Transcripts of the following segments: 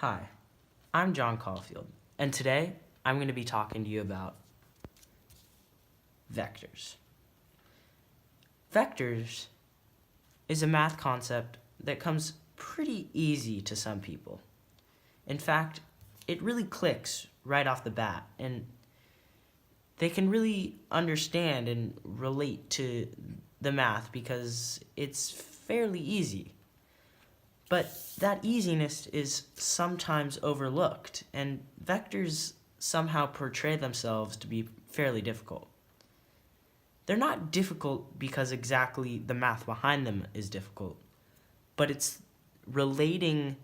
Hi, I'm John Caulfield, and today I'm going to be talking to you about vectors. Vectors is a math concept that comes pretty easy to some people. In fact, it really clicks right off the bat, and they can really understand and relate to the math because it's fairly easy. But that easiness is sometimes overlooked, and vectors somehow portray themselves to be fairly difficult. They're not difficult because exactly the math behind them is difficult, but it's relating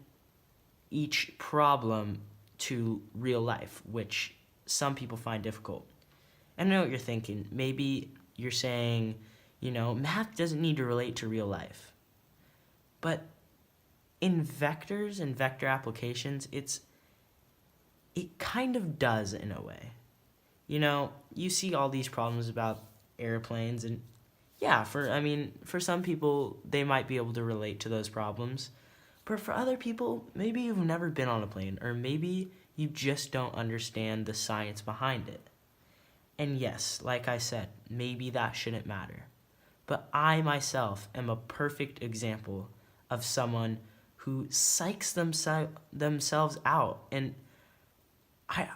each problem to real life, which some people find difficult. And I know what you're thinking. Maybe you're saying, math doesn't need to relate to real life. But in vectors and vector applications, it kind of does in a way. You see all these problems about airplanes, and yeah, for some people, they might be able to relate to those problems. But for other people, maybe you've never been on a plane, or maybe you just don't understand the science behind it. And yes, like I said, maybe that shouldn't matter. But I myself am a perfect example of someone who psychs themselves out. And I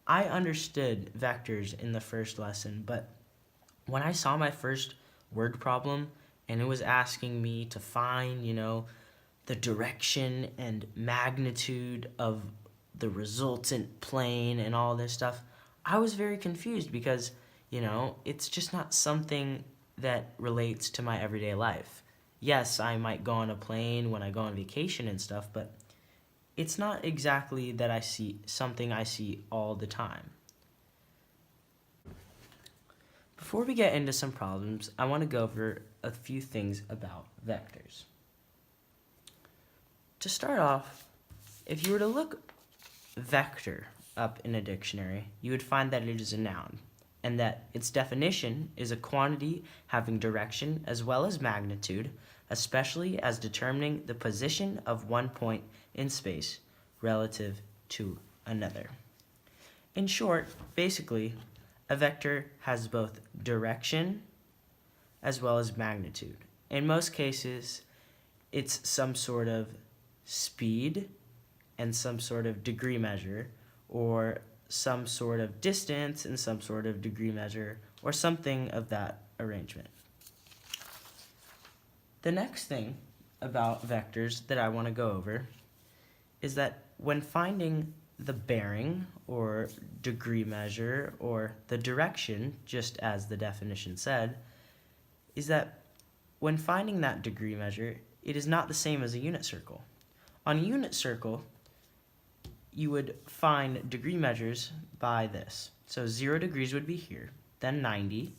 understood vectors in the first lesson, but when I saw my first word problem and it was asking me to find, the direction and magnitude of the resultant plane and all this stuff, I was very confused because, it's just not something that relates to my everyday life. Yes, I might go on a plane when I go on vacation and stuff, but it's not exactly that I see all the time. Before we get into some problems, I want to go over a few things about vectors. To start off, if you were to look vector up in a dictionary, you would find that it is a noun, and that its definition is a quantity having direction as well as magnitude, especially as determining the position of one point in space relative to another. In short, basically, a vector has both direction as well as magnitude. In most cases, it's some sort of speed and some sort of degree measure, or some sort of distance and some sort of degree measure, or something of that arrangement. The next thing about vectors that I want to go over is that when finding the bearing or degree measure or the direction, just as the definition said, is that when finding that degree measure, it is not the same as a unit circle. On a unit circle, you would find degree measures by this. So 0 degrees would be here, then 90,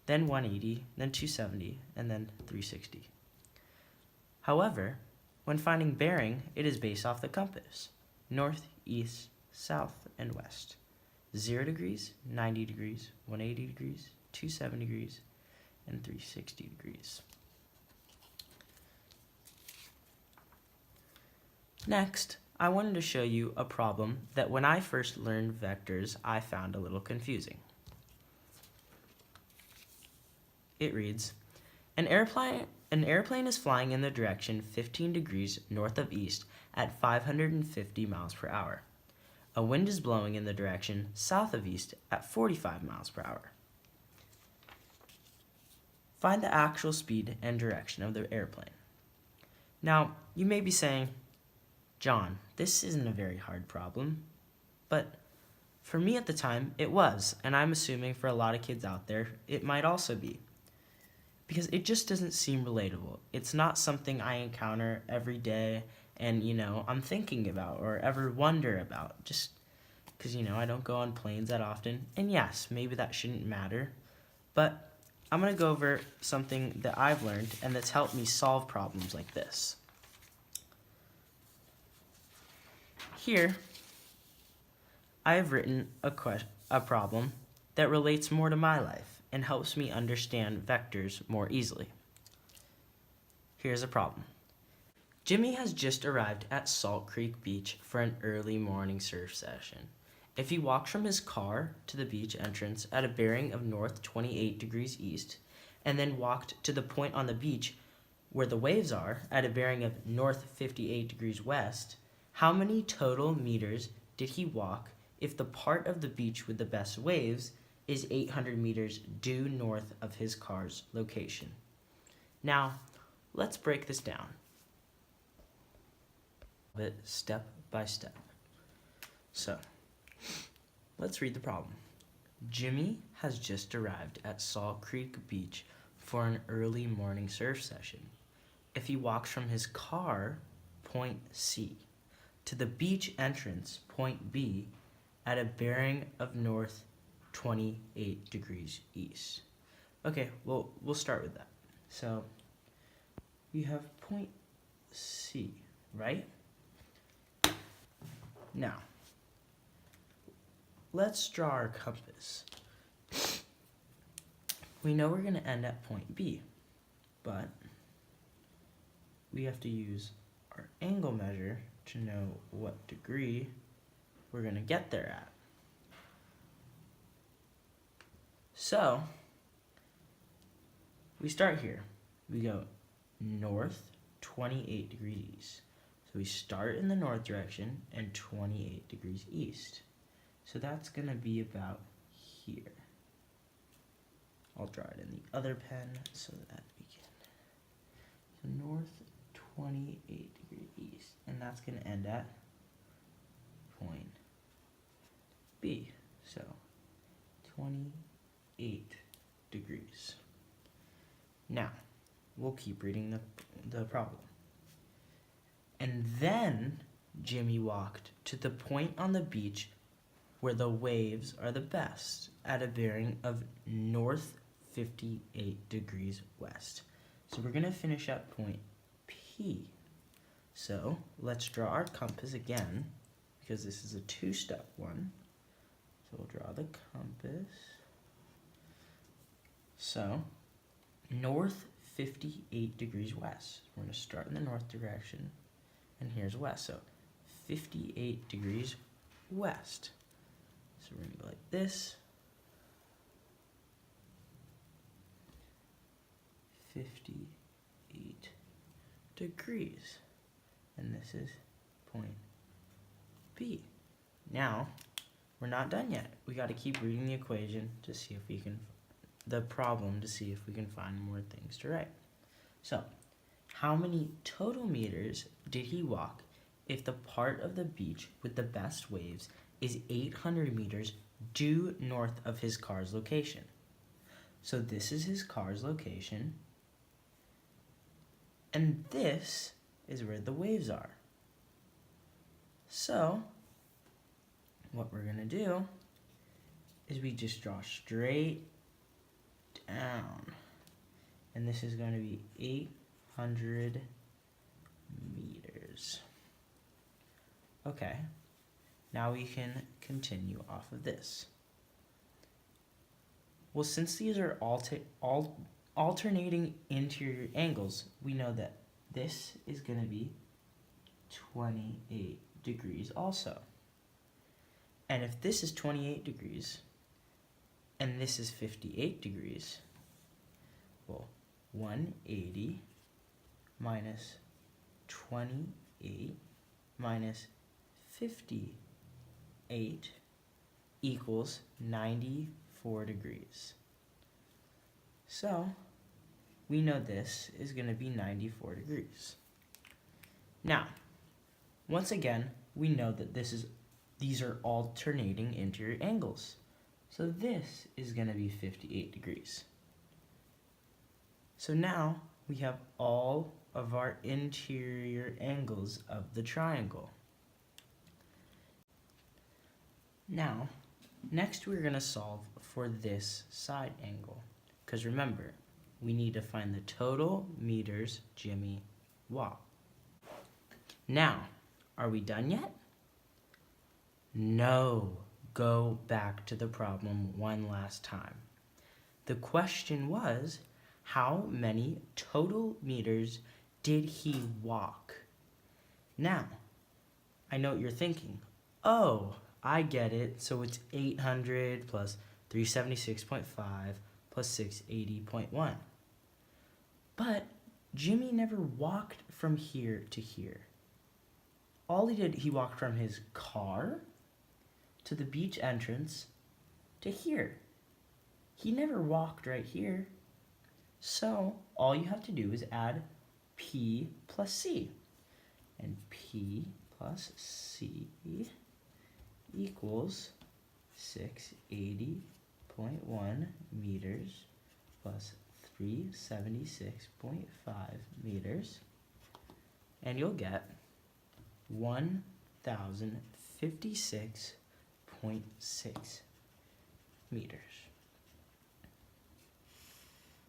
then 180, then 270, and then 360. However, when finding bearing, it is based off the compass: north, east, south, and west. 0 degrees, 90 degrees, 180 degrees, 270 degrees, and 360 degrees. Next, I wanted to show you a problem that when I first learned vectors, I found a little confusing. It reads, An airplane is flying in the direction 15 degrees north of east at 550 miles per hour. A wind is blowing in the direction south of east at 45 miles per hour. Find the actual speed and direction of the airplane. Now, you may be saying, John, this isn't a very hard problem, but for me at the time, it was, and I'm assuming for a lot of kids out there, it might also be. Because it just doesn't seem relatable. It's not something I encounter every day and, I'm thinking about or ever wonder about, just because, I don't go on planes that often. And yes, maybe that shouldn't matter, but I'm going to go over something that I've learned and that's helped me solve problems like this. Here, I have written a problem that relates more to my life and helps me understand vectors more easily. Here's a problem. Jimmy has just arrived at Salt Creek Beach for an early morning surf session. If he walks from his car to the beach entrance at a bearing of north 28 degrees east, and then walked to the point on the beach where the waves are at a bearing of north 58 degrees west, how many total meters did he walk if the part of the beach with the best waves is 800 meters due north of his car's location? Now, let's break this down step by step. So, let's read the problem. Jimmy has just arrived at Salt Creek Beach for an early morning surf session. If he walks from his car, point C, to the beach entrance, point B, at a bearing of north 28 degrees east. Okay, well, we'll start with that. So, we have point C, right? Now, let's draw our compass. We know we're going to end at point B, but we have to use our angle measure to know what degree we're going to get there at. So, we start here. We go north 28 degrees east. So we start in the north direction and 28 degrees east. So that's going to be about here. I'll draw it in the other pen so that we can. So north 28 degrees east, and that's going to end at point B. So 28 degrees. Now, we'll keep reading the problem. And then Jimmy walked to the point on the beach where the waves are the best at a bearing of north 58 degrees west. So we're going to finish at point P. So let's draw our compass again because this is a two-step one. So we'll draw the compass. So north 58 degrees west. We're going to start in the north direction. And here's west, so 58 degrees west. So we're going to go like this. 58 degrees. And this is point B. Now, we're not done yet. We got to keep reading the equation to see if we can, the problem to see if we can find more things to write. So, how many total meters did he walk if the part of the beach with the best waves is 800 meters due north of his car's location? So this is his car's location, and this is where the waves are. So what we're going to do is we just draw straight down, and this is going to be 800 meters. Okay, now we can continue off of this. Well, since these are alternating interior angles, we know that this is going to be 28 degrees also. And if this is 28 degrees and this is 58 degrees, well, 180 minus 28 minus 58 equals 94 degrees. So, we know this is going to be 94 degrees. Now, once again, we know that these are alternating interior angles. So this is going to be 58 degrees. So now we have all of our interior angles of the triangle. Now, next we're going to solve for this side angle. Because remember, we need to find the total meters Jimmy walked. Now, are we done yet? No. Go back to the problem one last time. The question was, how many total meters did he walk Now, I know what you're thinking. Oh, I get it. So it's 800 plus 376.5 plus 680.1. But Jimmy never walked from here to here. All he did, he walked from his car to the beach entrance to here. He never walked right here. So all you have to do is add P plus C. And P plus C equals 680.1 meters plus 376.5 meters. And you'll get 1,056.6 meters.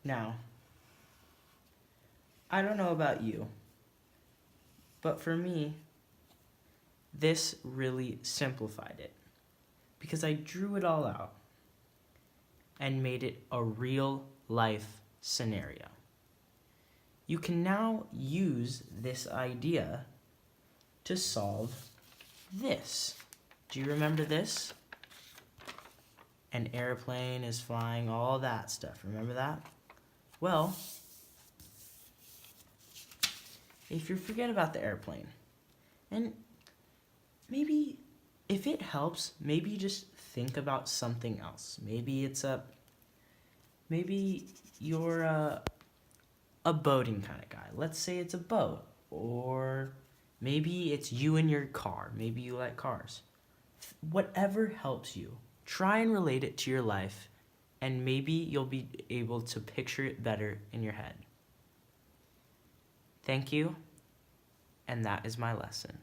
Now, I don't know about you, but for me, this really simplified it because I drew it all out and made it a real life scenario. You can now use this idea to solve this. Do you remember this? An airplane is flying, all that stuff. Remember that? Well, if you forget about the airplane, and maybe if it helps, maybe just think about something else. Maybe you're a boating kind of guy. Let's say it's a boat, or maybe it's you and your car. Maybe you like cars. Whatever helps you, try and relate it to your life, and maybe you'll be able to picture it better in your head. Thank you, and that is my lesson.